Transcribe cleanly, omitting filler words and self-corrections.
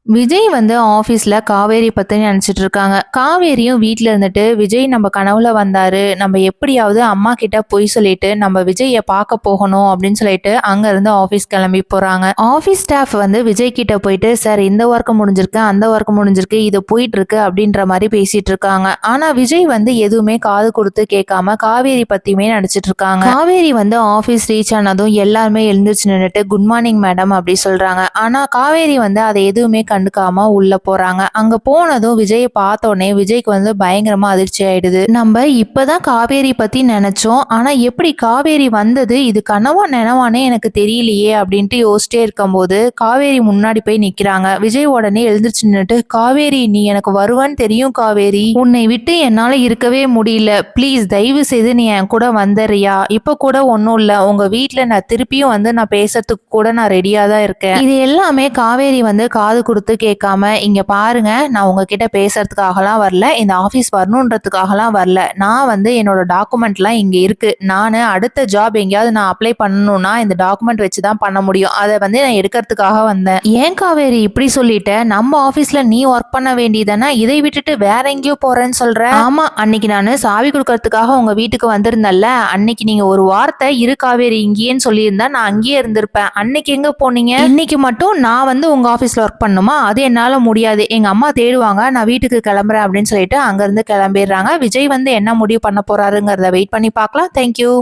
விஜய் வந்து ஆஃபீஸ்ல காவேரி பத்தி நினைச்சிட்டு இருக்காங்க. காவேரியும் வீட்ல இருந்துட்டு, விஜய் நம்ம கனவுல வந்தாரு. நம்ம எப்படியாவது அம்மா கிட்ட பொய் சொல்லிட்டு, நம்ம விஜய பார்க்க போகணும் அப்படின்னு சொல்லிட்டு, அங்க இருந்து ஆஃபீஸ் கிளம்பி போறாங்க. ஆஃபீஸ் ஸ்டாஃப் வந்து விஜய் கிட்ட போயிட்டு, சார் இந்த ஒர்க் முடிஞ்சிருக்கு, அந்த ஒர்க் முடிஞ்சிருக்கு, இது போயிட்டு இருக்கு அப்படின்ற மாதிரி பேசிட்டு இருக்காங்க. ஆனா விஜய் வந்து எதுவுமே காது கொடுத்து கேட்காம காவேரி பத்தியுமே நடிச்சிட்டு இருக்காங்க. காவேரி வந்து ஆஃபீஸ் ரீச் ஆனதும் எல்லாருமே எழுந்திருச்சு நின்னுட்டு, குட் மார்னிங் மேடம் அப்படி சொல்றாங்க. ஆனா காவேரி வந்து அதை எதுவுமே கண்டுக்காம உள்ள போறாங்க. அங்க போனதும் விஜய பார்த்தோனே விஜய்க்கு வந்து பயங்கரமா அதிர்ச்சி ஆயிடுது. நம்ம இப்பதான் காவேரி பத்தி நினைச்சோம். ஆனா எப்படி காவேரி வந்தது, இது கனவா நனவானே எனக்கு தெரியலையே அப்படின்ட்டு யோசிச்சிட்டே இருக்கும்போது காவேரி முன்னாடி போய் நிக்கிறாங்க. விஜய் உடனே எழுந்திருச்சு நின்னுட்டு, காவேரி நீ எனக்கு வருவான்னு தெரியும் காவேரி, உன்னை விட்டு என்னால இருக்கவே முடியல, ப்ளீஸ் தயவு செய்து நீ என் கூட வந்துறியா, இப்ப கூட ஒன்னும் இல்ல, உங்க வீட்டுல நான் திருப்பியும் வந்து நான் பேசுறதுக்கு கூட நான் ரெடியா தான் இருக்கேன். இது எல்லாமே காவேரி வந்து காது கொடுத்து கேட்காம, இங்க பாருங்க நான் உங்ககிட்ட பேசுறதுக்காகலாம் வரல, இந்த ஆபீஸ் வரணுன்றதுக்காகலாம் வரல, நான் வந்து என்னோட டாக்குமெண்ட்லாம் இங்க இருக்கு, நான் அடுத்த ஜாப் எங்கேயாவது நான் அப்ளை பண்ணணும்னா இந்த டாக்குமெண்ட் வச்சு தான் பண்ண முடியும், அதை வந்து நான் எடுக்கிறதுக்காக வந்தேன். ஏன் காவேரி இப்படி சொல்லிட்ட, நம்ம ஆபீஸ்ல நீ ஒர்க் பண்ண வேண்டியதானே, இதை விட்டுட்டு வேற எங்கேயோ போறேன்னு சொல்ற. ஆமா, அன்னைக்கு நான் சாவி கொடுக்கறதுக்காக உங்க வீட்டுக்கு வந்திருந்தேன்ல, அன்னைக்கு நீங்க ஒரு வார்த்தை இரு காவேரி இங்கேன்னு சொல்லியிருந்தா நான் அங்கேயே இருந்திருப்பேன். அன்னைக்கு எங்க போனீங்க? இன்னைக்கு மட்டும் நான் வந்து உங்க ஆபீஸ்ல ஒர்க் பண்ணுமா, அது என்னால முடியாது, எங்க அம்மா தேடுவாங்க, நான் வீட்டுக்கு கிளம்புறேன் அப்படின்னு சொல்லிட்டு அங்க இருந்து கிளம்பிடுறாங்க. விஜய் வந்து என்ன முடிவு பண்ண போறாருங்கிறத வெயிட் பண்ணி பார்க்கலாம். தேங்க்யூ.